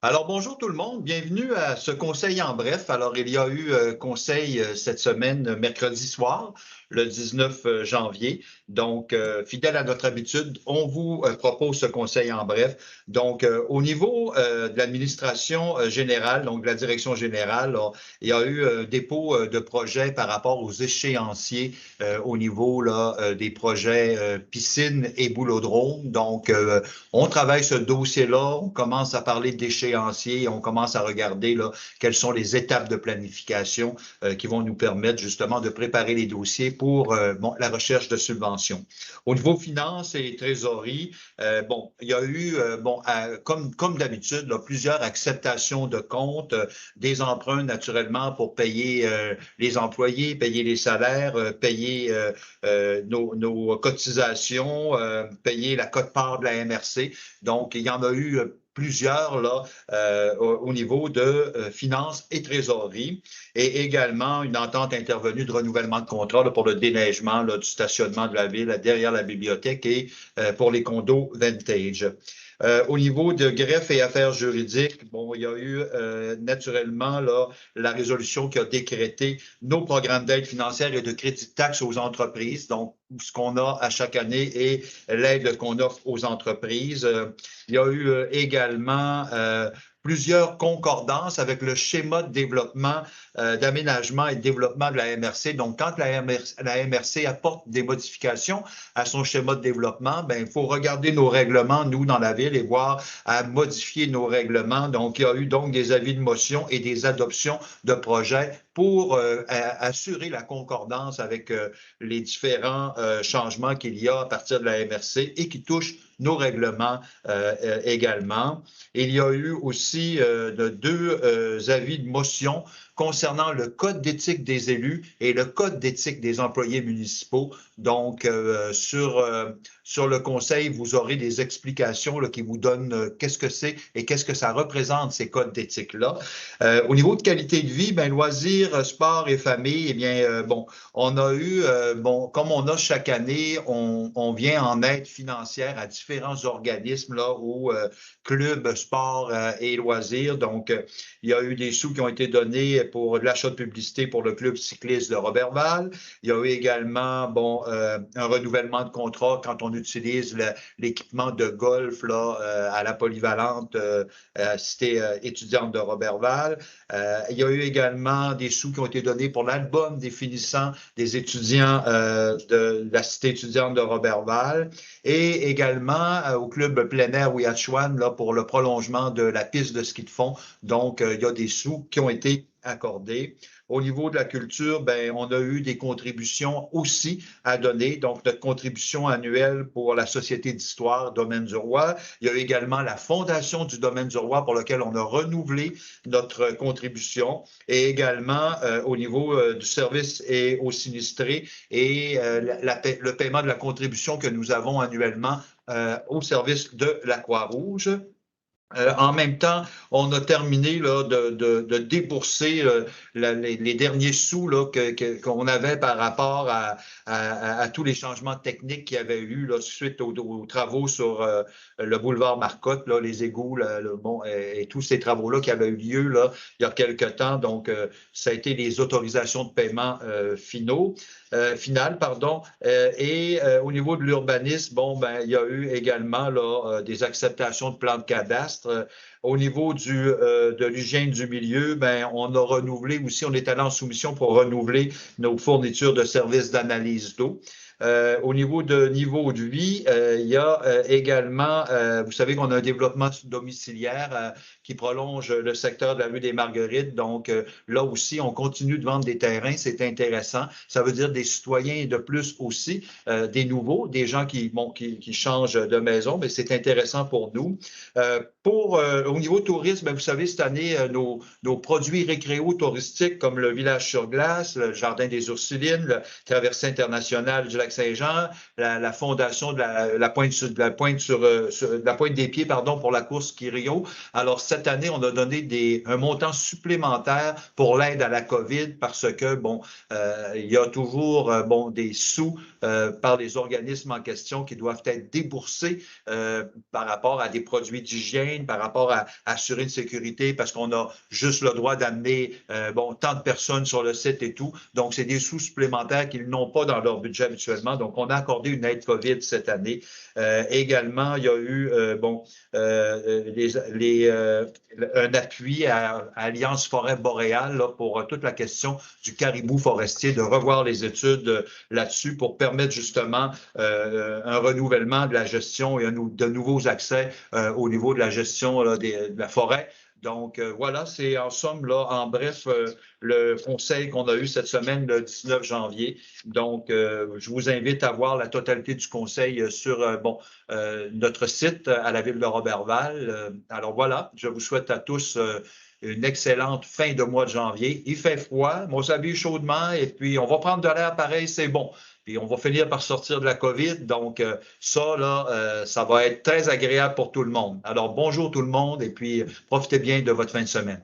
Alors, bonjour tout le monde, bienvenue à ce conseil en bref. Alors, il y a eu conseil cette semaine, mercredi soir, le 19 janvier. Donc, fidèle à notre habitude, on vous propose ce conseil en bref. Donc, au niveau de l'administration générale, donc de la direction générale, là, il y a eu dépôt de projets par rapport aux échéanciers au niveau là, des projets piscine et boulodrome. Donc, on travaille ce dossier-là, on commence à parler d'échéanciers, on commence à regarder là, quelles sont les étapes de planification qui vont nous permettre justement de préparer les dossiers pour la recherche de subventions. Au niveau finances et trésorerie, il y a eu, comme d'habitude, plusieurs acceptations de comptes, des emprunts naturellement pour payer les employés, payer les salaires, payer nos cotisations, payer la quote-part de la MRC. Donc, il y en a eu plusieurs là, au niveau de finances et trésorerie, et également une entente intervenue de renouvellement de contrat là, pour le déneigement là, du stationnement de la ville derrière la bibliothèque et pour les condos vintage. Au niveau de greffe et affaires juridiques, bon, il y a eu naturellement là, la résolution qui a décrété nos programmes d'aide financière et de crédit de taxe aux entreprises, donc ce qu'on a à chaque année et l'aide qu'on offre aux entreprises. Il y a eu également plusieurs concordances avec le schéma de développement, d'aménagement et de développement de la MRC. Donc, quand la MRC apporte des modifications à son schéma de développement, ben, il faut regarder nos règlements, nous, dans la ville, et voir à modifier nos règlements. Donc, il y a eu donc des avis de motion et des adoptions de projets pour assurer la concordance avec les différents changements qu'il y a à partir de la MRC et qui touchent nos règlements également. Il y a eu aussi deux avis de motion concernant le code d'éthique des élus et le code d'éthique des employés municipaux. Donc, sur le conseil, vous aurez des explications là, qui vous donnent qu'est-ce que c'est et qu'est-ce que ça représente, ces codes d'éthique-là. Au niveau de qualité de vie, ben, loisirs, sport et famille, eh bien, on a eu, comme on a chaque année, on vient en aide financière à différents organismes, là, au club, sport et loisirs. Donc, il y a eu des sous qui ont été donnés pour l'achat de publicité pour le club cycliste de Roberval. Il y a eu également, un renouvellement de contrat quand on utilise l'équipement de golf là, à la polyvalente cité étudiante de Roberval. Il y a eu également des sous qui ont été donnés pour l'album des finissants des étudiants de la cité étudiante de Roberval et également au club plein air Ouiachuan là, pour le prolongement de la piste de ski de fond. Donc, il y a des sous qui ont été accordés. Au niveau de la culture, ben, on a eu des contributions aussi à donner. Donc, notre contribution annuelle pour la Société d'histoire Domaine du Roi. Il y a eu également la Fondation du Domaine du Roi pour laquelle on a renouvelé notre contribution et également au niveau du service et aux sinistrés et le paiement de la contribution que nous avons annuellement au service de la Croix-Rouge. En même temps, on a terminé là, de débourser les derniers sous là, qu'on avait par rapport à tous les changements techniques qu'il y avait eu là, suite aux travaux sur le boulevard Marcotte, là, les égouts, et tous ces travaux-là qui avaient eu lieu là, il y a quelque temps. Donc, ça a été les autorisations de paiement finales. Au niveau de l'urbanisme, il y a eu également là, des acceptations de plans de cadastre. Au niveau de l'hygiène du milieu, ben, on a renouvelé aussi, on est allé en soumission pour renouveler nos fournitures de services d'analyse d'eau. Au niveau de vie, il y a également, vous savez qu'on a un développement domiciliaire qui prolonge le secteur de la rue des Marguerites. Donc, là aussi, on continue de vendre des terrains. C'est intéressant. Ça veut dire des citoyens de plus aussi, des nouveaux, des gens qui changent de maison, mais c'est intéressant pour nous. Au niveau tourisme, vous savez, cette année, nos produits récréaux touristiques comme le village sur glace, le jardin des Ursulines, le traversée internationale du lac Lac-Saint-Jean, la fondation de la pointe des pieds, pardon, pour la course Ski-Rio. Alors, cette année, on a donné un montant supplémentaire pour l'aide à la COVID parce que, bon, il y a toujours, bon, des sous par les organismes en question qui doivent être déboursés par rapport à des produits d'hygiène, par rapport à assurer une sécurité parce qu'on a juste le droit d'amener, bon, tant de personnes sur le site et tout. Donc, c'est des sous supplémentaires qu'ils n'ont pas dans leur budget habituellement. Donc, on a accordé une aide COVID cette année. Également, il y a eu, bon, un appui à Alliance Forêt Boréale là, pour toute la question du caribou forestier, de revoir les études là-dessus pour permettre justement un renouvellement de la gestion et de nouveaux accès au niveau de la gestion là, de la forêt. Donc, voilà, c'est en somme, là, en bref, le conseil qu'on a eu cette semaine, le 19 janvier. Donc, je vous invite à voir la totalité du conseil sur bon, notre site à la ville de Roberval. Alors, voilà, je vous souhaite à tous une excellente fin de mois de janvier. Il fait froid, on s'habille chaudement et puis on va prendre de l'air pareil, c'est bon. Puis on va finir par sortir de la COVID. Donc, ça, là, ça va être très agréable pour tout le monde. Alors, bonjour tout le monde et puis profitez bien de votre fin de semaine.